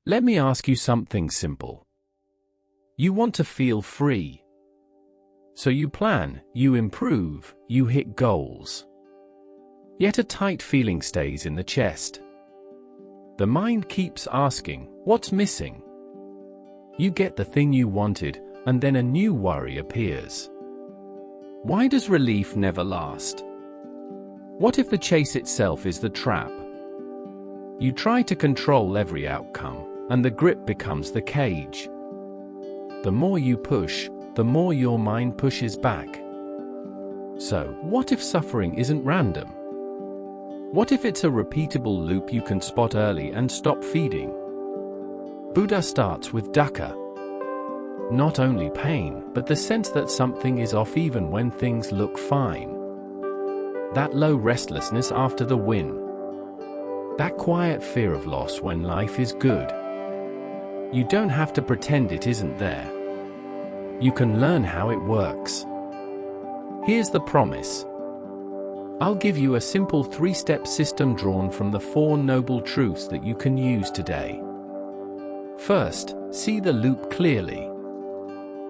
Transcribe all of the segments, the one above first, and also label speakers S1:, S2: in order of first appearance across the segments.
S1: Let me ask you something simple. You want to feel free. So you plan, you improve, you hit goals. Yet a tight feeling stays in the chest. The mind keeps asking, what's missing? You get the thing you wanted, and then a new worry appears. Why does relief never last? What if the chase itself is the trap? You try to control every outcome, and the grip becomes the cage. The more you push, the more your mind pushes back. So, what if suffering isn't random? What if it's a repeatable loop you can spot early and stop feeding? Buddha starts with dukkha. Not only pain, but the sense that something is off even when things look fine. That low restlessness after the win. That quiet fear of loss when life is good. You don't have to pretend it isn't there. You can learn how it works. Here's the promise. I'll give you a simple 3-step system drawn from the 4 noble truths that you can use today. First, see the loop clearly.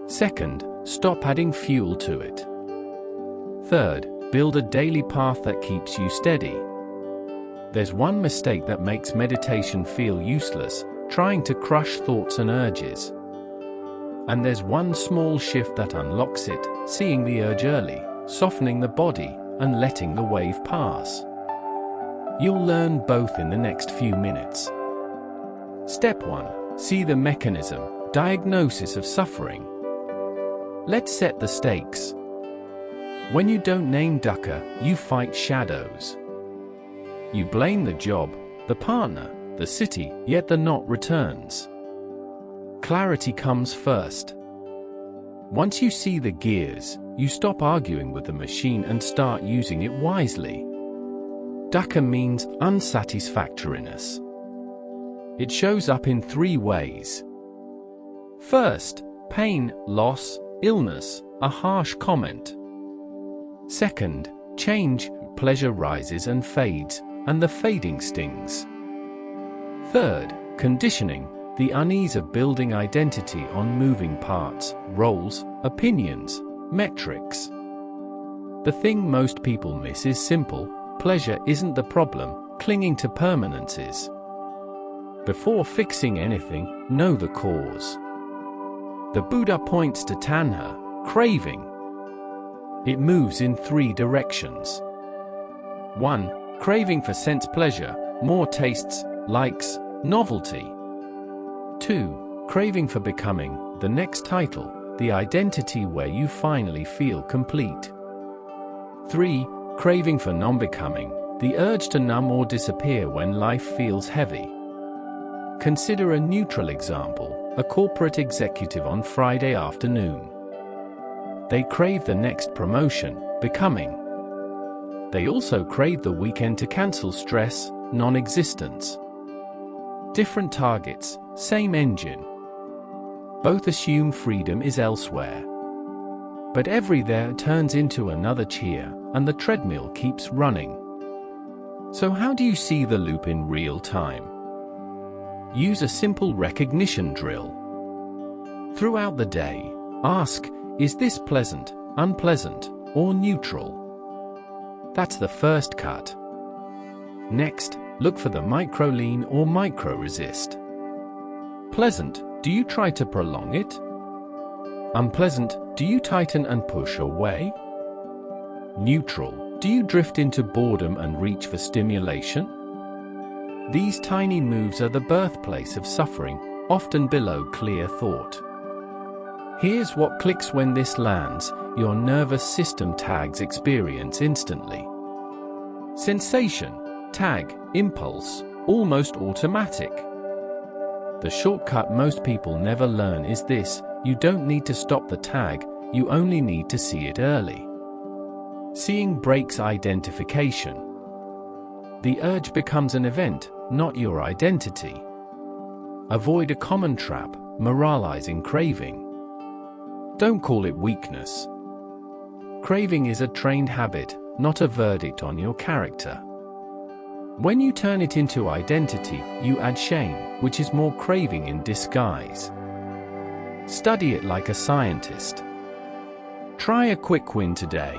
S1: Second, stop adding fuel to it. Third, build a daily path that keeps you steady. There's one mistake that makes meditation feel useless, trying to crush thoughts and urges. And there's one small shift that unlocks it, seeing the urge early, softening the body, and letting the wave pass. You'll learn both in the next few minutes. Step 1. See the mechanism, diagnosis of suffering. Let's set the stakes. When you don't name dukkha, you fight shadows. You blame the job, the partner, the city, yet the knot returns. Clarity comes first. Once you see the gears, you stop arguing with the machine and start using it wisely. Dukkha means unsatisfactoriness. It shows up in 3 ways. First, pain, loss, illness, a harsh comment. Second, change, pleasure rises and fades, and the fading stings. Third, conditioning, the unease of building identity on moving parts, roles, opinions, metrics. The thing most people miss is simple: pleasure isn't the problem, clinging to permanence is. Before fixing anything, know the cause. The Buddha points to tanha, craving. It moves in 3 directions. 1. Craving for sense pleasure, more tastes, likes, novelty. 2. Craving for becoming, the next title, the identity where you finally feel complete. 3. Craving for non-becoming, the urge to numb or disappear when life feels heavy. Consider a neutral example, a corporate executive on Friday afternoon. They crave the next promotion, becoming. They also crave the weekend to cancel stress, non-existence. Different targets, same engine. Both assume freedom is elsewhere. But every there turns into another cheer, and the treadmill keeps running. So how do you see the loop in real time? Use a simple recognition drill. Throughout the day, ask, is this pleasant, unpleasant, or neutral? That's the first cut. Next, look for the micro-lean or micro-resist. Pleasant, do you try to prolong it? Unpleasant, do you tighten and push away? Neutral, do you drift into boredom and reach for stimulation? These tiny moves are the birthplace of suffering, often below clear thought. Here's what clicks when this lands: your nervous system tags experience instantly. Sensation, tag, impulse, almost automatic. The shortcut most people never learn is this: you don't need to stop the tag, you only need to see it early. Seeing breaks identification. The urge becomes an event, not your identity. Avoid a common trap, moralizing craving. Don't call it weakness. Craving is a trained habit, not a verdict on your character. When you turn it into identity, you add shame, which is more craving in disguise. Study it like a scientist. Try a quick win today.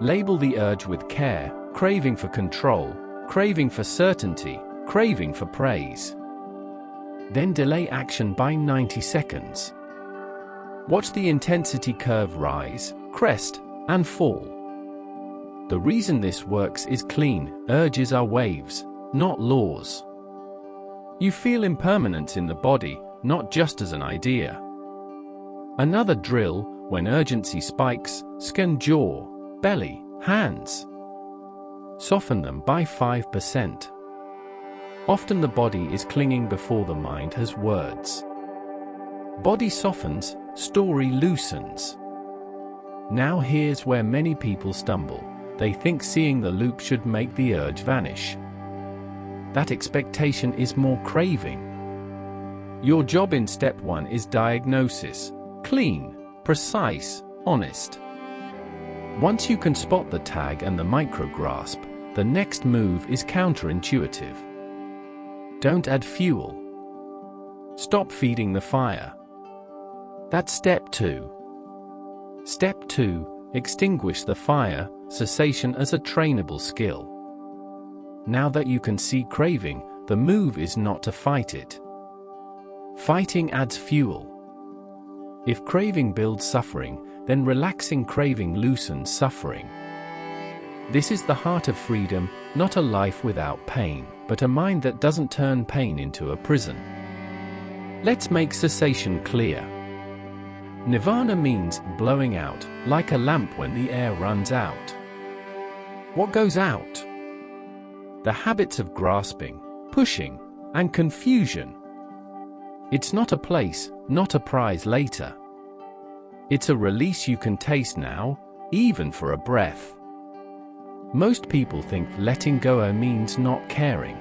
S1: Label the urge with care: craving for control, craving for certainty, craving for praise. Then delay action by 90 seconds. Watch the intensity curve rise, crest, and fall. The reason this works is clean: urges are waves, not laws. You feel impermanence in the body, not just as an idea. Another drill: when urgency spikes, scan jaw, belly, hands. Soften them by 5%. Often the body is clinging before the mind has words. Body softens, story loosens. Now here's where many people stumble. They think seeing the loop should make the urge vanish. That expectation is more craving. Your job in step 1 is diagnosis: clean, precise, honest. Once you can spot the tag and the micro-grasp, the next move is counterintuitive. Don't add fuel. Stop feeding the fire. That's step 2. Step 2, extinguish the fire: cessation as a trainable skill. Now that you can see craving, the move is not to fight it. Fighting adds fuel. If craving builds suffering, then relaxing craving loosens suffering. This is the heart of freedom, not a life without pain, but a mind that doesn't turn pain into a prison. Let's make cessation clear. Nirvana means blowing out, like a lamp when the air runs out. What goes out? The habits of grasping, pushing, and confusion. It's not a place, not a prize later. It's a release you can taste now, even for a breath. Most people think letting go means not caring.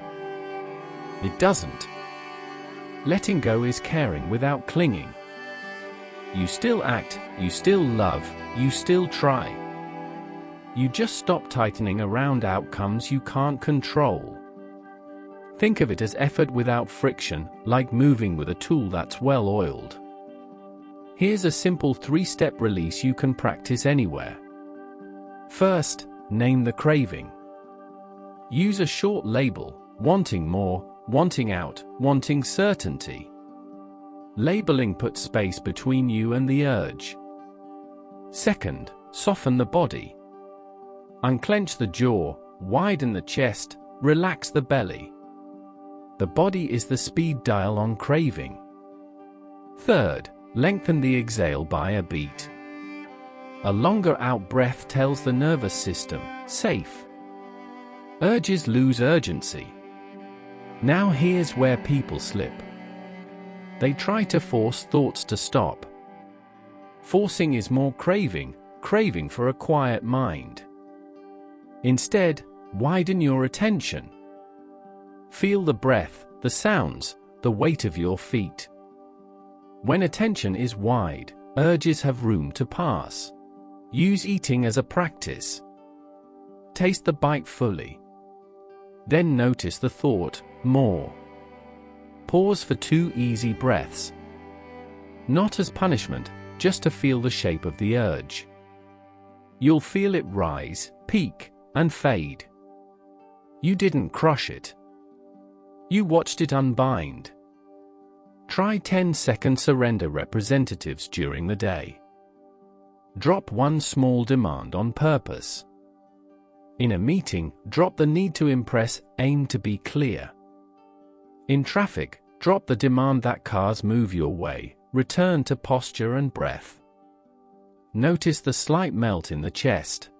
S1: It doesn't. Letting go is caring without clinging. You still act, you still love, you still try. You just stop tightening around outcomes you can't control. Think of it as effort without friction, like moving with a tool that's well oiled. Here's a simple 3-step release you can practice anywhere. First, name the craving. Use a short label: wanting more, wanting out, wanting certainty. Labeling puts space between you and the urge. Second, soften the body. Unclench the jaw, widen the chest, relax the belly. The body is the speed dial on craving. Third, lengthen the exhale by a beat. A longer out breath tells the nervous system, safe. Urges lose urgency. Now here's where people slip. They try to force thoughts to stop. Forcing is more craving, craving for a quiet mind. Instead, widen your attention. Feel the breath, the sounds, the weight of your feet. When attention is wide, urges have room to pass. Use eating as a practice. Taste the bite fully. Then notice the thought, more. Pause for 2 easy breaths. Not as punishment, just to feel the shape of the urge. You'll feel it rise, peak, and fade. You didn't crush it. You watched it unbind. Try 10-second surrender representatives during the day. Drop one small demand on purpose. In a meeting, drop the need to impress, aim to be clear. In traffic, drop the demand that cars move your way, return to posture and breath. Notice the slight melt in the chest.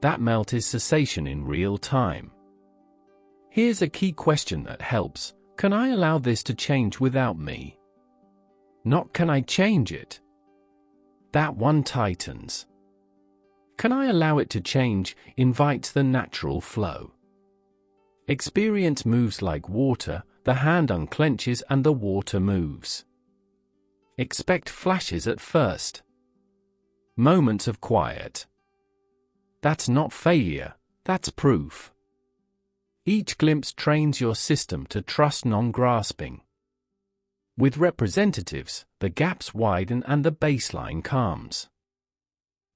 S1: That melt is cessation in real time. Here's a key question that helps: can I allow this to change without me? Not can I change it? That one tightens. Can I allow it to change invites the natural flow. Experience moves like water, the hand unclenches and the water moves. Expect flashes at first. Moments of quiet. That's not failure, that's proof. Each glimpse trains your system to trust non-grasping. With representatives, the gaps widen and the baseline calms.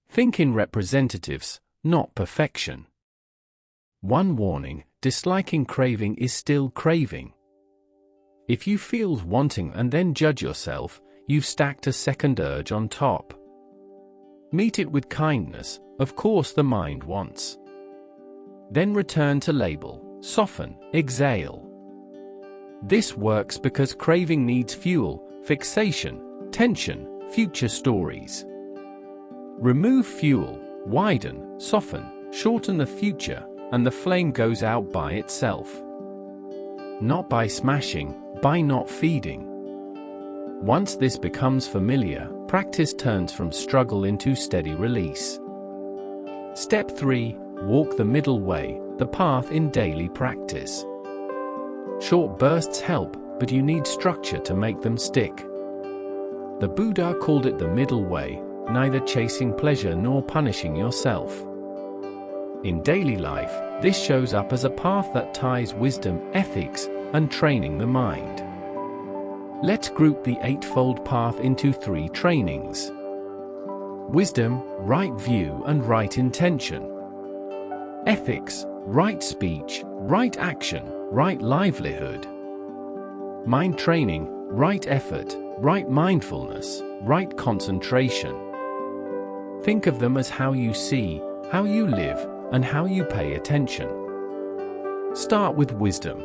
S1: Think in representatives, not perfection. One warning: disliking craving is still craving. If you feel wanting and then judge yourself, you've stacked a second urge on top. Meet it with kindness. Of course the mind wants. Then return to label, soften, exhale. This works because craving needs fuel, fixation, tension, future stories. Remove fuel, widen, soften, shorten the future, and the flame goes out by itself. Not by smashing, by not feeding. Once this becomes familiar, practice turns from struggle into steady release. Step 3. Walk the middle way, the path in daily practice. Short bursts help, but you need structure to make them stick. The Buddha called it the middle way, neither chasing pleasure nor punishing yourself. In daily life, this shows up as a path that ties wisdom, ethics, and training the mind. Let's group the eightfold path into 3 trainings. Wisdom, right view and right intention. Ethics, right speech, right action, right livelihood. Mind training, right effort, right mindfulness, right concentration. Think of them as how you see, how you live, and how you pay attention. Start with wisdom.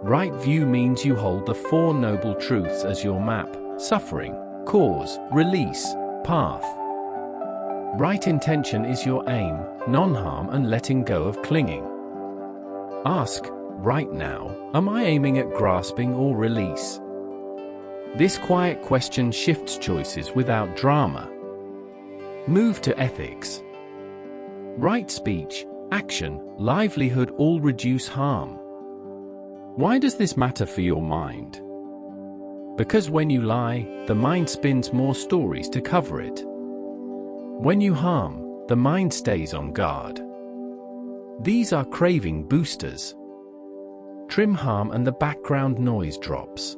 S1: Right view means you hold the 4 noble truths as your map: suffering, cause, release, path. Right intention is your aim, non-harm and letting go of clinging. Ask, right now, am I aiming at grasping or release? This quiet question shifts choices without drama. Move to ethics. Right speech, action, livelihood all reduce harm. Why does this matter for your mind? Because when you lie, the mind spins more stories to cover it. When you harm, the mind stays on guard. These are craving boosters. Trim harm and the background noise drops.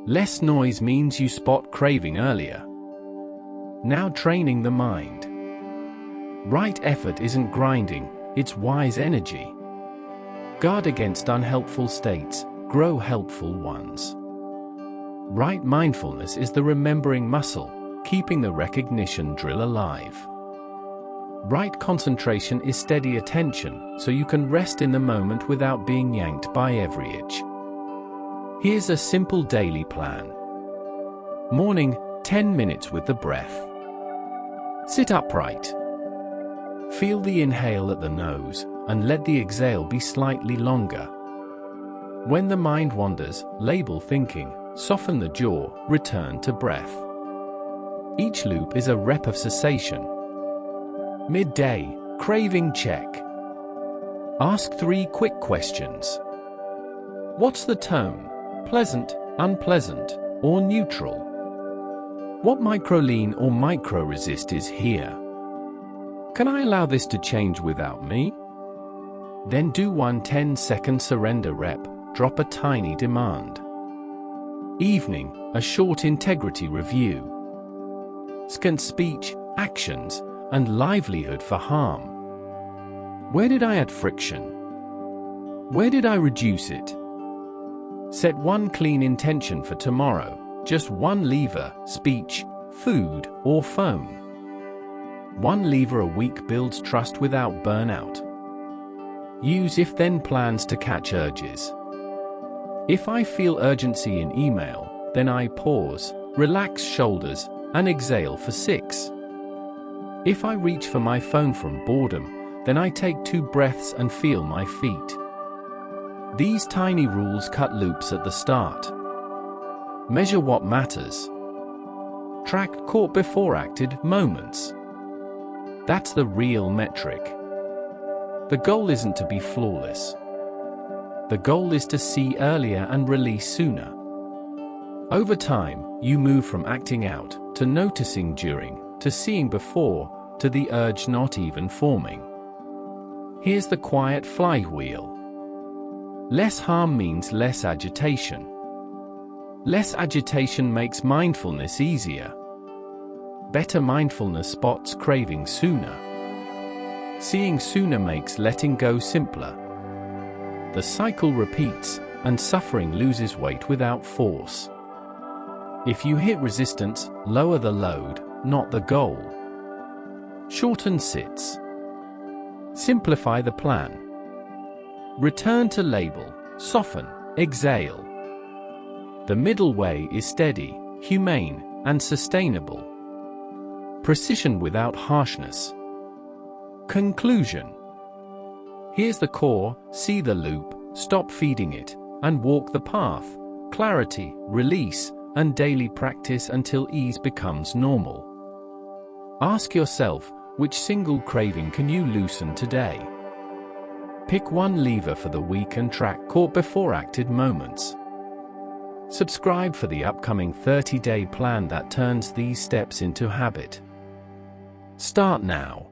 S1: Less noise means you spot craving earlier. Now training the mind. Right effort isn't grinding, it's wise energy. Guard against unhelpful states, grow helpful ones. Right mindfulness is the remembering muscle, keeping the recognition drill alive. Right concentration is steady attention, so you can rest in the moment without being yanked by every itch. Here's a simple daily plan. Morning, 10 minutes with the breath. Sit upright. Feel the inhale at the nose, and let the exhale be slightly longer. When the mind wanders, label thinking, soften the jaw, return to breath. Each loop is a rep of cessation. Midday, craving check. Ask 3 quick questions. What's the tone? Pleasant, unpleasant, or neutral? What micro-lean or micro-resist is here? Can I allow this to change without me? Then do one 10-second surrender rep, drop a tiny demand. Evening, a short integrity review. Scan speech, actions, and livelihood for harm. Where did I add friction? Where did I reduce it? Set one clean intention for tomorrow, just one lever, speech, food, or phone. One lever a week builds trust without burnout. Use if-then plans to catch urges. If I feel urgency in email, then I pause, relax shoulders, and exhale for 6. If I reach for my phone from boredom, then I take 2 breaths and feel my feet. These tiny rules cut loops at the start. Measure what matters. Track caught before acted moments. That's the real metric. The goal isn't to be flawless. The goal is to see earlier and release sooner. Over time, you move from acting out, to noticing during, to seeing before, to the urge not even forming. Here's the quiet flywheel. Less harm means less agitation. Less agitation makes mindfulness easier. Better mindfulness spots craving sooner. Seeing sooner makes letting go simpler. The cycle repeats, and suffering loses weight without force. If you hit resistance, lower the load, not the goal. Shorten sits. Simplify the plan. Return to label, soften, exhale. The middle way is steady, humane, and sustainable. Precision without harshness. Conclusion. Here's the core: see the loop, stop feeding it, and walk the path. Clarity, release, and daily practice until ease becomes normal. Ask yourself, which single craving can you loosen today? Pick one lever for the week and track caught before acted moments. Subscribe for the upcoming 30-day plan that turns these steps into habit. Start now.